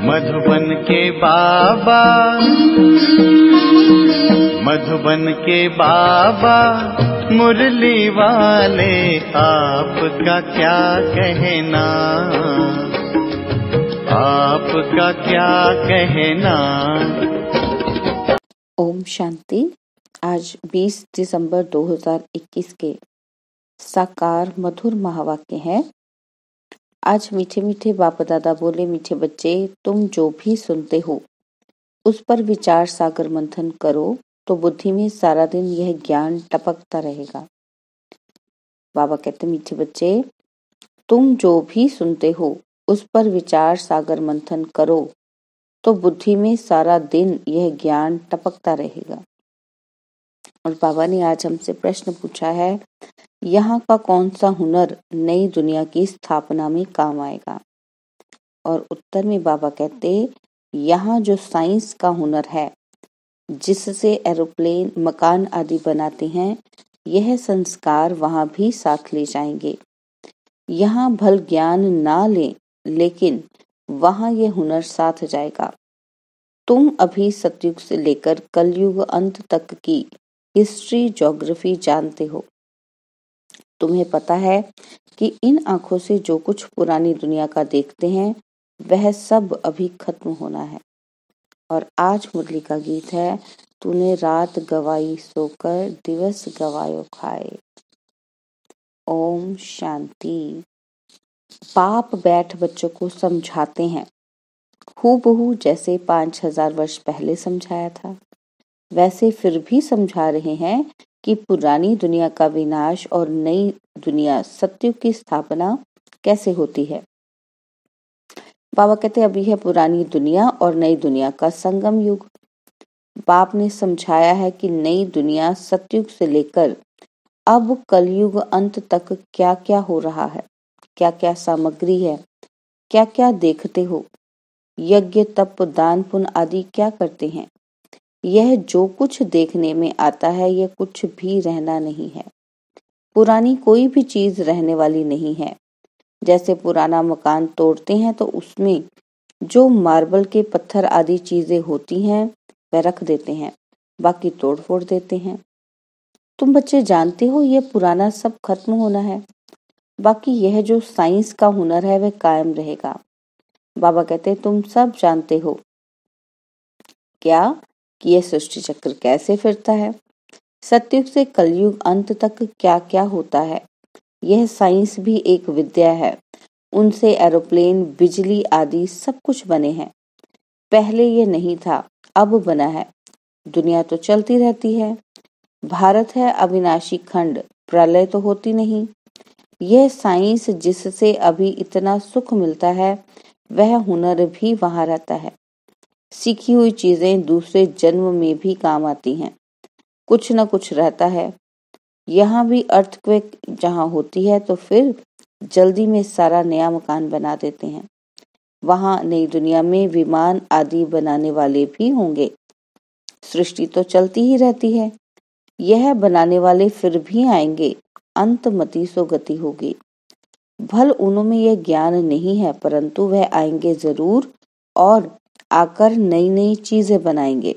मधुबन के बाबा, मधुबन के बाबा मुरली वाले, आपका क्या कहना, आपका क्या कहना। ओम शांति। आज 20 दिसंबर 2021 के साकार मधुर महावाक्य है। आज मीठे मीठे बाप दादा बोले, मीठे बच्चे तुम जो भी सुनते हो उस पर विचार सागर मंथन करो तो बुद्धि में सारा दिन यह ज्ञान टपकता रहेगा। बाबा कहते, मीठे बच्चे तुम जो भी सुनते हो उस पर विचार सागर मंथन करो तो बुद्धि में सारा दिन यह ज्ञान टपकता रहेगा। और बाबा ने आज हमसे प्रश्न पूछा है, यहाँ का कौन सा हुनर नई दुनिया की स्थापना में काम आएगा। और उत्तर में बाबा कहते, यहाँ जो साइंस का हुनर है, जिससे एरोप्लेन मकान आदि बनाते हैं, यह संस्कार वहां भी साथ ले जाएंगे। यहाँ भल ज्ञान ना लें, लेकिन वहां यह हुनर साथ जाएगा। तुम अभी सतयुग से लेकर कलयुग अंत तक की हिस्ट्री ज्योग्राफी जानते हो। तुम्हें पता है कि इन आंखों से जो कुछ पुरानी दुनिया का देखते हैं वह सब अभी खत्म होना है। और आज मुरली का गीत है, तूने रात गवाई सोकर दिवस गवायो खाए। ओम शांति। बाप बैठ बच्चों को समझाते हैं हूबहू जैसे 5000 वर्ष पहले समझाया था, वैसे फिर भी समझा रहे हैं कि पुरानी दुनिया का विनाश और नई दुनिया सतयुग की स्थापना कैसे होती है। बाबा कहते, अभी है पुरानी दुनिया और नई दुनिया का संगम युग। बाप ने समझाया है कि नई दुनिया सतयुग से लेकर अब कलयुग अंत तक क्या क्या हो रहा है, क्या क्या सामग्री है, क्या क्या देखते हो, यज्ञ तप दान पुण्य आदि क्या करते हैं। यह जो कुछ देखने में आता है यह कुछ भी रहना नहीं है। पुरानी कोई भी चीज रहने वाली नहीं है। जैसे पुराना मकान तोड़ते हैं तो उसमें जो मार्बल के पत्थर आदि चीजें होती हैं वह रख देते हैं, बाकी तोड़ फोड़ देते हैं। तुम बच्चे जानते हो यह पुराना सब खत्म होना है, बाकी यह जो साइंस का हुनर है वह कायम रहेगा। बाबा कहते, तुम सब जानते हो क्या कि यह सृष्टि चक्र कैसे फिरता है, सतयुग से कलयुग अंत तक क्या क्या होता है। यह साइंस भी एक विद्या है। उनसे एरोप्लेन बिजली आदि सब कुछ बने हैं। पहले ये नहीं था, अब बना है। दुनिया तो चलती रहती है। भारत है अविनाशी खंड, प्रलय तो होती नहीं। यह साइंस जिससे अभी इतना सुख मिलता है वह हुनर भी वहां रहता है। सीखी हुई चीजें दूसरे जन्म में भी काम आती हैं। कुछ न कुछ रहता है। यहाँ भी अर्थक्वेक जहाँ होती है तो फिर जल्दी में सारा नया मकान बना देते हैं। वहां नई दुनिया में विमान आदि बनाने वाले भी होंगे। सृष्टि तो चलती ही रहती है। यह बनाने वाले फिर भी आएंगे। अंतमति सो गति होगी। भल उनमें यह ज्ञान नहीं है, परंतु वह आएंगे जरूर और आकर नई नई चीजें बनाएंगे।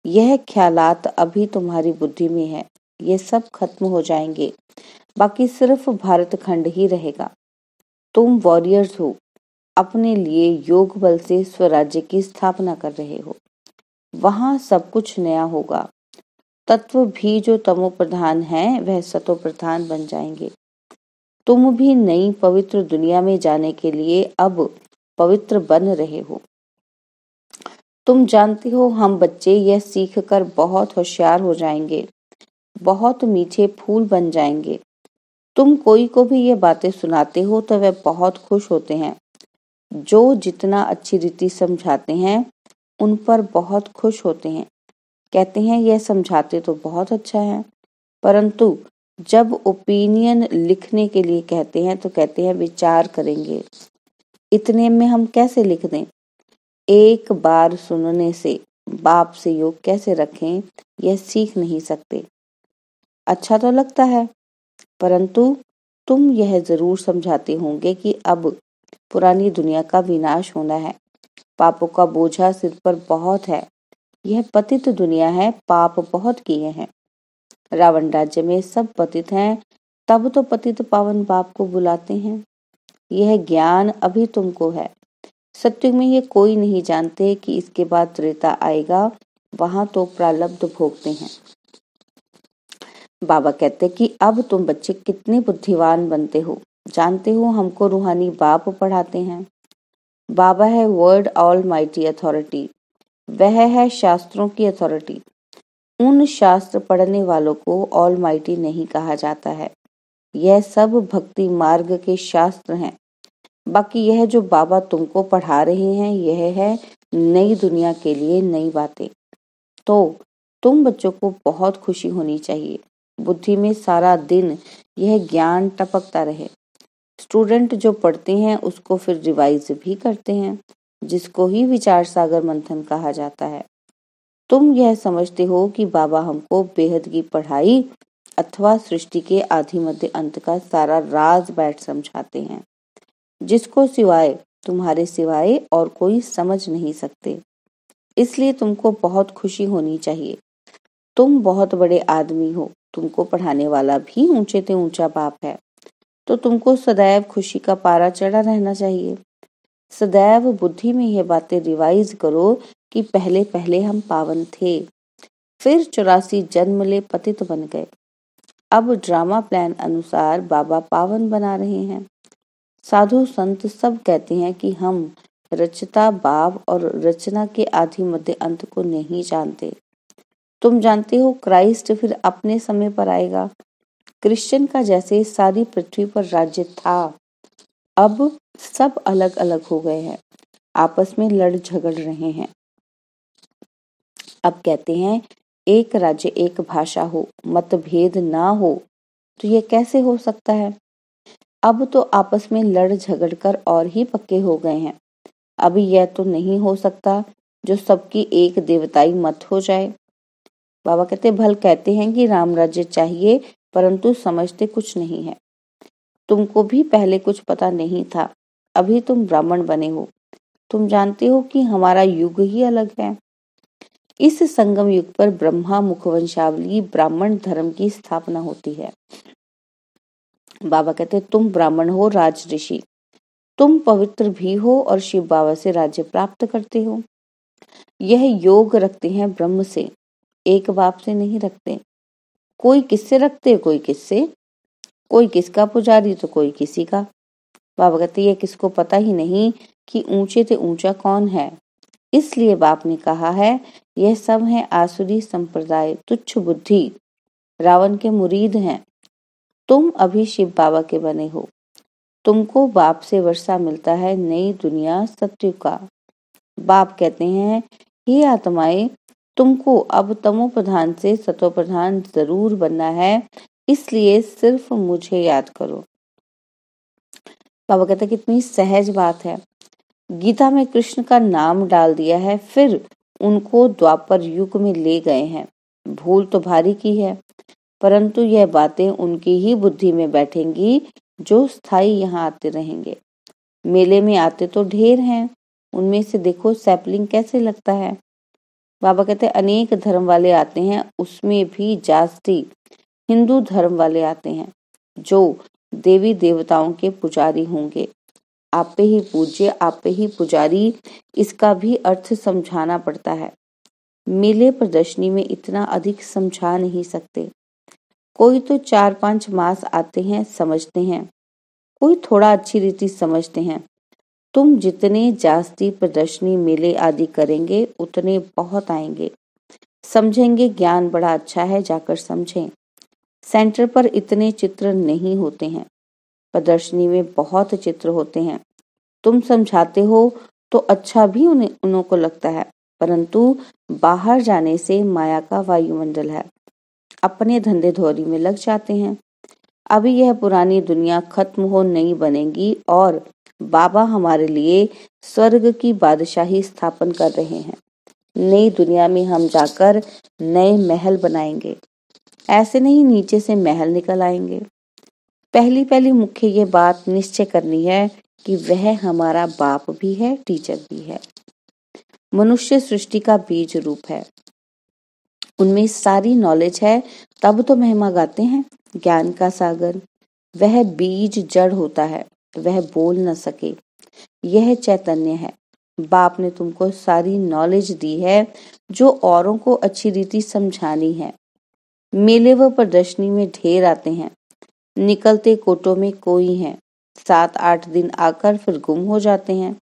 यह ख्यालात अभी तुम्हारी बुद्धि में है। ये सब खत्म हो जाएंगे, बाकी सिर्फ भारत खंड ही रहेगा। तुम वॉरियर्स हो, अपने लिए योग बल से स्वराज्य की स्थापना कर रहे हो। वहां सब कुछ नया होगा। तत्व भी जो तमो प्रधान है वह सतो प्रधान बन जाएंगे। तुम भी नई पवित्र दुनिया में जाने के लिए अब पवित्र बन रहे हो। तुम जानते हो हम बच्चे यह सीखकर बहुत होशियार हो जाएंगे, बहुत मीठे फूल बन जाएंगे। तुम कोई को भी ये बातें सुनाते हो तो वे बहुत खुश होते हैं। जो जितना अच्छी रीति समझाते हैं उन पर बहुत खुश होते हैं। कहते हैं यह समझाते तो बहुत अच्छा है, परंतु जब ओपिनियन लिखने के लिए कहते हैं तो कहते हैं विचार करेंगे। इतने में हम कैसे लिख दें। एक बार सुनने से बाप से योग कैसे रखें यह सीख नहीं सकते। अच्छा तो लगता है, परंतु तुम यह जरूर समझाते होंगे कि अब पुरानी दुनिया का विनाश होना है, पापों का बोझा सिर पर बहुत है। यह पतित दुनिया है, पाप बहुत किए हैं। रावण राज्य में सब पतित हैं, तब तो पतित पावन बाप को बुलाते हैं। यह ज्ञान अभी तुमको है। सत्युग में ये कोई नहीं जानते कि इसके बाद त्रेता आएगा, वहां तो प्रारब्ध भोगते हैं। बाबा कहते कि अब तुम बच्चे कितने बुद्धिमान बनते हो। जानते हो हमको रूहानी बाप पढ़ाते हैं। बाबा है वर्ड ऑल माइटी अथॉरिटी, वह है शास्त्रों की अथॉरिटी। उन शास्त्र पढ़ने वालों को ऑल माइटी नहीं कहा जाता है। यह सब भक्ति मार्ग के शास्त्र हैं। बाकी यह जो बाबा तुमको पढ़ा रहे हैं, यह है नई दुनिया के लिए नई बातें। तो तुम बच्चों को बहुत खुशी होनी चाहिए। बुद्धि में सारा दिन यह ज्ञान टपकता रहे। स्टूडेंट जो पढ़ते हैं उसको फिर रिवाइज भी करते हैं, जिसको ही विचार सागर मंथन कहा जाता है। तुम यह समझते हो कि बाबा हमको बेहद की पढ़ाई अथवा सृष्टि के आदि मध्य अंत का सारा राज बैठ समझाते हैं, जिसको सिवाय तुम्हारे सिवाय और कोई समझ नहीं सकते। इसलिए तुमको बहुत खुशी होनी चाहिए। तुम बहुत बड़े आदमी हो, तुमको पढ़ाने वाला भी ऊंचे से ऊंचा बाप है, तो तुमको सदैव खुशी का पारा चढ़ा रहना चाहिए। सदैव बुद्धि में यह बातें रिवाइज करो कि पहले पहले हम पावन थे, फिर 84 जन्म ले पतित बन गए। अब ड्रामा प्लान अनुसार बाबा पावन बना रहे हैं। साधु संत सब कहते हैं कि हम रचता बाप और रचना के आदि मध्य अंत को नहीं जानते। तुम जानते हो क्राइस्ट फिर अपने समय पर आएगा। क्रिश्चियन का जैसे सारी पृथ्वी पर राज्य था, अब सब अलग अलग हो गए हैं, आपस में लड़ झगड़ रहे हैं। अब कहते हैं एक राज्य एक भाषा हो, मतभेद ना हो, तो ये कैसे हो सकता है? अब तो आपस में लड़ झगड़ कर और ही पक्के हो गए हैं। अभी यह तो नहीं हो सकता जो सबकी एक देवताई मत हो जाए। बाबा भल कहते हैं कि राम राज्य चाहिए, परंतु समझते कुछ नहीं है। तुमको भी पहले कुछ पता नहीं था, अभी तुम ब्राह्मण बने हो। तुम जानते हो कि हमारा युग ही अलग है। इस संगम युग पर ब्रह्मा मुखवंशावली ब्राह्मण धर्म की स्थापना होती है। बाबा कहते तुम ब्राह्मण हो, राज ऋषि, तुम पवित्र भी हो और शिव बाबा से राज्य प्राप्त करते हो। यह योग रखते हैं ब्रह्म से, एक बाप से नहीं रखते। कोई किससे रखते, कोई किससे, कोई किसका पुजारी तो कोई किसी का। बाबा कहते ये किसको पता ही नहीं कि ऊंचे से ऊंचा कौन है। इसलिए बाप ने कहा है यह सब है आसुरी संप्रदाय, तुच्छ बुद्धि, रावण के मुरीद हैं। तुम अभी शिव बाबा के बने हो। तुमको बाप से वर्षा मिलता है नई दुनिया सत्युग का। बाप कहते हैं हे आत्माएं, तुमको अब तमो प्रधान से सतो प्रधान जरूर बनना है, इसलिए सिर्फ मुझे याद करो। बाबा कहते कितनी सहज बात है। गीता में कृष्ण का नाम डाल दिया है, फिर उनको द्वापर युग में ले गए हैं। भूल तो भारी की है, परंतु यह बातें उनकी ही बुद्धि में बैठेंगी जो स्थायी यहाँ आते रहेंगे। मेले में आते तो ढेर हैं, उनमें से देखो सैपलिंग कैसे लगता है। बाबा कहते अनेक धर्म वाले आते हैं, उसमें भी जास्ती हिंदू धर्म वाले आते हैं जो देवी देवताओं के पुजारी होंगे। आप पे ही पूज्य, आप पे ही पुजारी, इसका भी अर्थ समझाना पड़ता है। मेले प्रदर्शनी में इतना अधिक समझा नहीं सकते। कोई तो 4-5 मास आते हैं, समझते हैं, कोई थोड़ा अच्छी रीति समझते हैं। तुम जितने जास्ती प्रदर्शनी मेले आदि करेंगे उतने बहुत आएंगे, समझेंगे ज्ञान बड़ा अच्छा है, जाकर समझें। सेंटर पर इतने चित्र नहीं होते हैं, प्रदर्शनी में बहुत चित्र होते हैं। तुम समझाते हो तो अच्छा भी उन्हों को लगता है, परंतु बाहर जाने से माया का वायुमंडल है, अपने धंधे धोरी में लग जाते हैं। अभी यह पुरानी दुनिया खत्म हो नई बनेगी और बाबा हमारे लिए स्वर्ग की बादशाही स्थापन कर रहे हैं। नई दुनिया में हम जाकर नए महल बनाएंगे, ऐसे नहीं नीचे से महल निकल आएंगे। पहली पहली मुख्य ये बात निश्चय करनी है कि वह हमारा बाप भी है, टीचर भी है। मनुष्य सृष्टि का बीज रूप है, उनमें सारी नॉलेज है, तब तो महिमा गाते हैं ज्ञान का सागर। वह बीज जड़ होता है, वह बोल न सके, यह चैतन्य है। बाप ने तुमको सारी नॉलेज दी है जो औरों को अच्छी रीति समझानी है। मेले व प्रदर्शनी में ढेर आते हैं, निकलते कोटों में कोई है, 7-8 दिन आकर फिर गुम हो जाते हैं।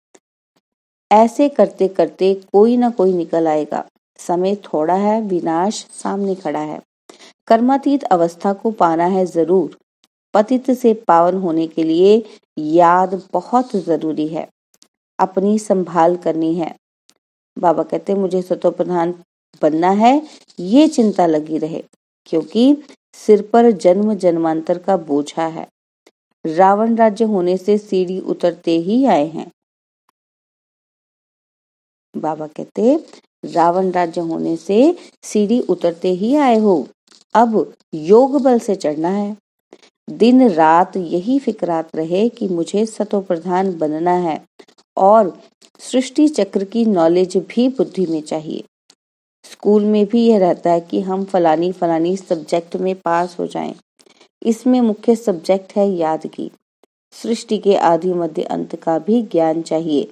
ऐसे करते करते कोई ना कोई निकल आएगा। समय थोड़ा है, विनाश सामने खड़ा है। कर्मातीत अवस्था को पाना है जरूर। पतित से पावन होने के लिए याद बहुत जरूरी है, अपनी संभाल करनी है। बाबा कहते मुझे सतो प्रधान बनना है, ये चिंता लगी रहे, क्योंकि सिर पर जन्म जन्मांतर का बोझा है। रावण राज्य होने से सीढ़ी उतरते ही आए हैं। बाबा कहते रावण राज्य होने से सीढ़ी उतरते ही आए हो, अब योग बल से चढ़ना है। दिन रात यही फिक्रात रहे कि मुझे सतो प्रधान बनना है, और सृष्टि चक्र की नॉलेज भी बुद्धि में चाहिए। स्कूल में भी यह रहता है कि हम फलानी फलानी सब्जेक्ट में पास हो जाएं। इसमें मुख्य सब्जेक्ट है यादगी। सृष्टि के आदि मध्य अंत का भी ज्ञान चाहिए।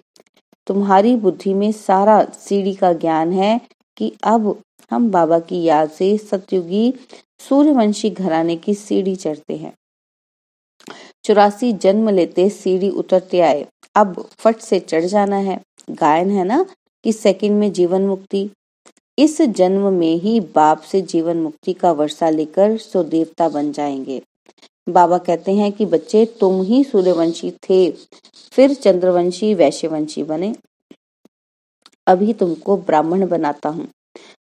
तुम्हारी बुद्धि में सारा सीढ़ी का ज्ञान है कि अब हम बाबा की याद से सतयुगी सूर्यवंशी घराने की सीढ़ी चढ़ते हैं। 84 जन्म लेते सीढ़ी उतरते आए, अब फट से चढ़ जाना है। गायन है ना कि सेकंड में जीवन मुक्ति। इस जन्म में ही बाप से जीवन मुक्ति का वर्षा लेकर सो देवता बन जाएंगे। बाबा कहते हैं कि बच्चे तुम ही सूर्यवंशी थे, फिर चंद्रवंशी वैश्यवंशी बने, अभी तुमको ब्राह्मण बनाता हूँ।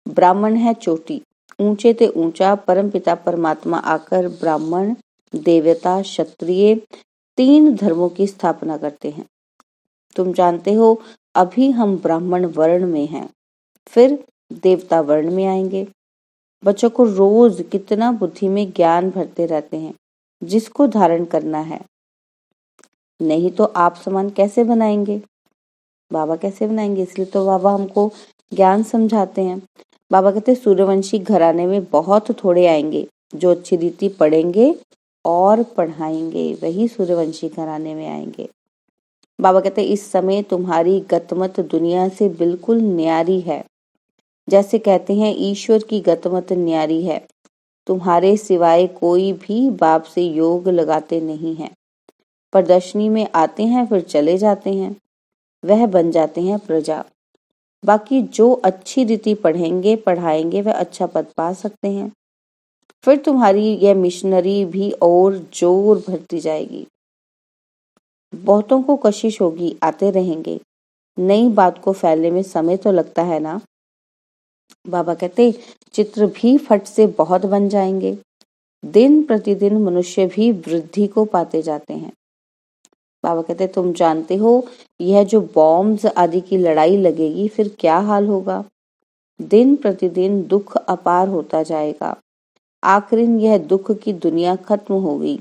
ब्राह्मण है चोटी, ऊंचे ते ऊंचा परमपिता परमात्मा आकर ब्राह्मण देवता क्षत्रिय 3 धर्मों की स्थापना करते हैं। तुम जानते हो अभी हम ब्राह्मण वर्ण में हैं, फिर देवता वर्ण में आएंगे। बच्चों को रोज कितना बुद्धि में ज्ञान भरते रहते हैं, जिसको धारण करना है। नहीं तो आप समान कैसे बनाएंगे, बाबा कैसे बनाएंगे? इसलिए तो बाबा हमको ज्ञान समझाते हैं। बाबा कहते सूर्यवंशी घराने में बहुत थोड़े आएंगे जो अच्छी रीति पढ़ेंगे और पढ़ाएंगे, वही सूर्यवंशी घराने में आएंगे। बाबा कहते इस समय तुम्हारी गतमत दुनिया से बिल्कुल न्यारी है। जैसे कहते हैं ईश्वर की गतमत न्यारी है, तुम्हारे सिवाय कोई भी बाप से योग लगाते नहीं है। प्रदर्शनी में आते हैं फिर चले जाते हैं, वह बन जाते हैं प्रजा। बाकी जो अच्छी रीति पढ़ेंगे पढ़ाएंगे वह अच्छा पद पा सकते हैं। फिर तुम्हारी यह मिशनरी भी और जोर भरती जाएगी। बहुतों को कशिश होगी, आते रहेंगे। नई बात को फैलने में समय तो लगता है ना। बाबा कहते चित्र भी फट से बहुत बन जाएंगे। दिन प्रतिदिन मनुष्य भी वृद्धि को पाते जाते हैं। बाबा कहते तुम जानते हो यह जो बॉम्ब्स आदि की लड़ाई लगेगी फिर क्या हाल होगा। दिन प्रतिदिन दुख अपार होता जाएगा। आखिर यह दुख की दुनिया खत्म होगी,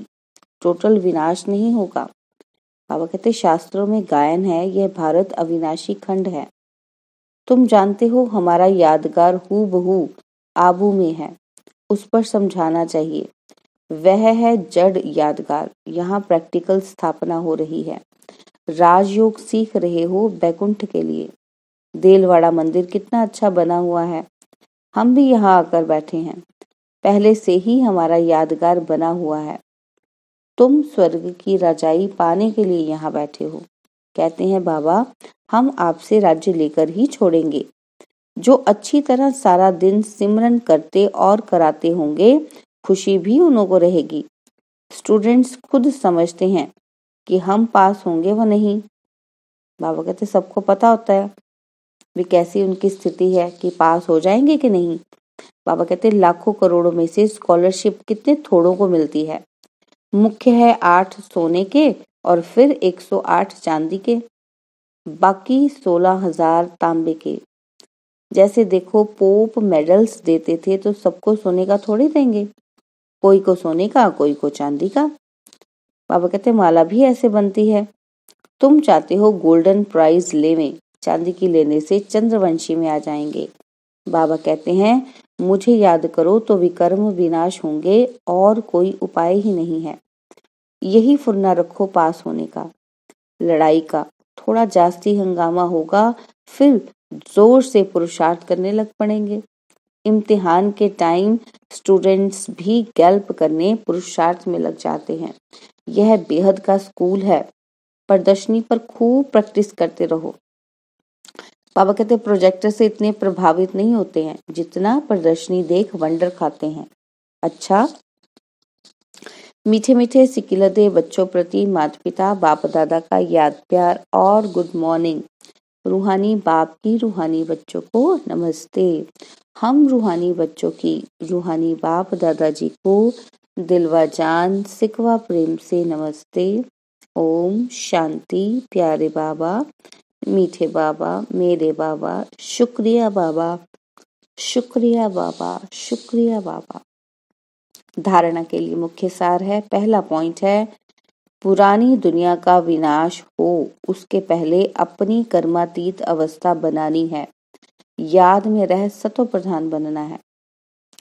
टोटल विनाश नहीं होगा। बाबा कहते शास्त्रों में गायन है, यह भारत अविनाशी खंड है। तुम जानते हो हमारा यादगार हूबहू आबू में है, उस पर समझाना चाहिए। वह है जड़ यादगार, यहाँ प्रैक्टिकल स्थापना हो रही है। राजयोग सीख रहे हो बैकुंठ के लिए। देलवाड़ा मंदिर कितना अच्छा बना हुआ है, हम भी यहाँ आकर बैठे हैं। पहले से ही हमारा यादगार बना हुआ है। तुम स्वर्ग की रजाई पाने के लिए यहाँ बैठे हो। कहते हैं बाबा हम आपसे राज्य लेकर ही छोड़ेंगे। जो अच्छी तरह सारा दिन सिमरन करते और कराते होंगे, खुशी भी उन्हों को रहेगी। स्टूडेंट्स खुद समझते हैं कि हम पास होंगे व नहीं। बाबा कहते सबको पता होता है वे कैसी उनकी स्थिति है कि पास हो जाएंगे कि नहीं। बाबा कहते लाखों करोड़ों में से स्कॉलरशिप कितने थोड़ों को मिलती है। मुख्य है 8 सोने के और फिर 108 चांदी के, बाकी 16,000 तांबे के। जैसे देखो पोप मेडल्स देते थे तो सबको सोने का थोड़ी देंगे, कोई को सोने का कोई को चांदी का। बाबा कहते माला भी ऐसे बनती है। तुम चाहते हो गोल्डन प्राइज लेवें, चांदी की लेने से चंद्रवंशी में आ जाएंगे। बाबा कहते हैं मुझे याद करो तो विकर्म विनाश होंगे और कोई उपाय ही नहीं है। यही फुर्ना रखो पास होने का। लड़ाई का थोड़ा जास्ती हंगामा होगा, फिर जोर से पुरुषार्थ करने लग पड़ेंगे। इम्तिहान के टाइम स्टूडेंट्स भी गैल्प करने पुरुषार्थ में लग जाते हैं। यह बेहद का स्कूल है। प्रदर्शनी पर खूब प्रैक्टिस करते रहो। बाबा कहते प्रोजेक्टर से इतने प्रभावित नहीं होते हैं जितना प्रदर्शनी देख वंडर खाते हैं। अच्छा, मीठे मीठे सिकिलदे बच्चों प्रति माता पिता बाप दादा का याद प्यार और गुड मॉर्निंग। रूहानी बाप की रूहानी बच्चों को नमस्ते। हम रूहानी बच्चों की रूहानी बाप दादाजी को दिलवा जान सिकवा प्रेम से नमस्ते। ओम शांति। प्यारे बाबा, मीठे बाबा, मेरे बाबा, शुक्रिया बाबा, शुक्रिया बाबा, शुक्रिया बाबा। धारणा के लिए मुख्य सार है। पहला पॉइंट है, पुरानी दुनिया का विनाश हो उसके पहले अपनी कर्मातीत अवस्था बनानी है। याद में रह सतो प्रधान बनना है।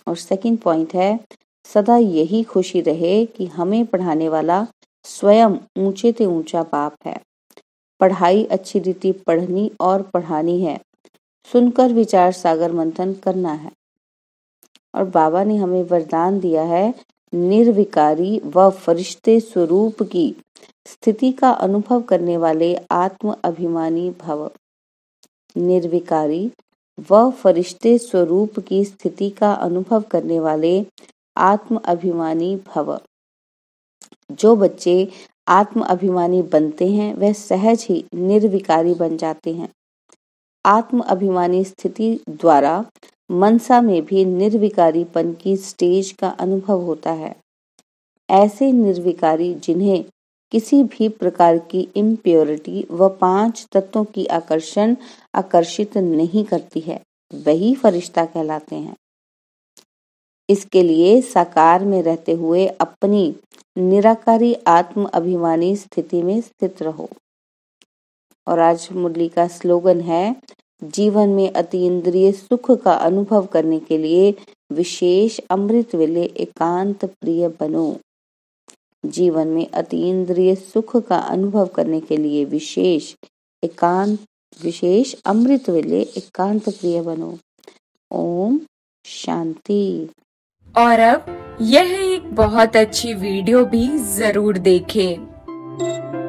और सेकंड पॉइंट है, सदा यही खुशी रहे कि हमें पढ़ाने वाला स्वयं ऊंचे से ऊंचा बाप है। पढ़ाई अच्छी रीति पढ़नी और पढ़ानी है। सुनकर विचार सागर मंथन करना है। और बाबा ने हमें वरदान दिया है, निर्विकारी व फरिश्ते स्वरूप की स्थिति का अनुभव करने वाले आत्म अभिमानी भव। निर्विकारी व फरिश्ते स्वरूप की स्थिति का अनुभव करने वाले आत्म अभिमानी भव। जो बच्चे आत्म अभिमानी बनते हैं वह सहज ही निर्विकारी बन जाते हैं। आत्म अभिमानी स्थिति द्वारा मनसा में भी निर्विकारीपन की स्टेज का अनुभव होता है। ऐसे निर्विकारी जिन्हें किसी भी प्रकार की इम्प्योरिटी व 5 तत्वों की आकर्षित नहीं करती है, वही फरिश्ता कहलाते हैं। इसके लिए साकार में रहते हुए अपनी निराकारी आत्म अभिमानी स्थिति में स्थित रहो। और आज मुरली का स्लोगन है, जीवन में अतीन्द्रिय सुख का अनुभव करने के लिए विशेष अमृत वेले एकांत प्रिय बनो। जीवन में अतीन्द्रिय सुख का अनुभव करने के लिए विशेष अमृत वेले एकांत प्रिय बनो। ओम शांति। और अब यह एक बहुत अच्छी वीडियो भी जरूर देखें।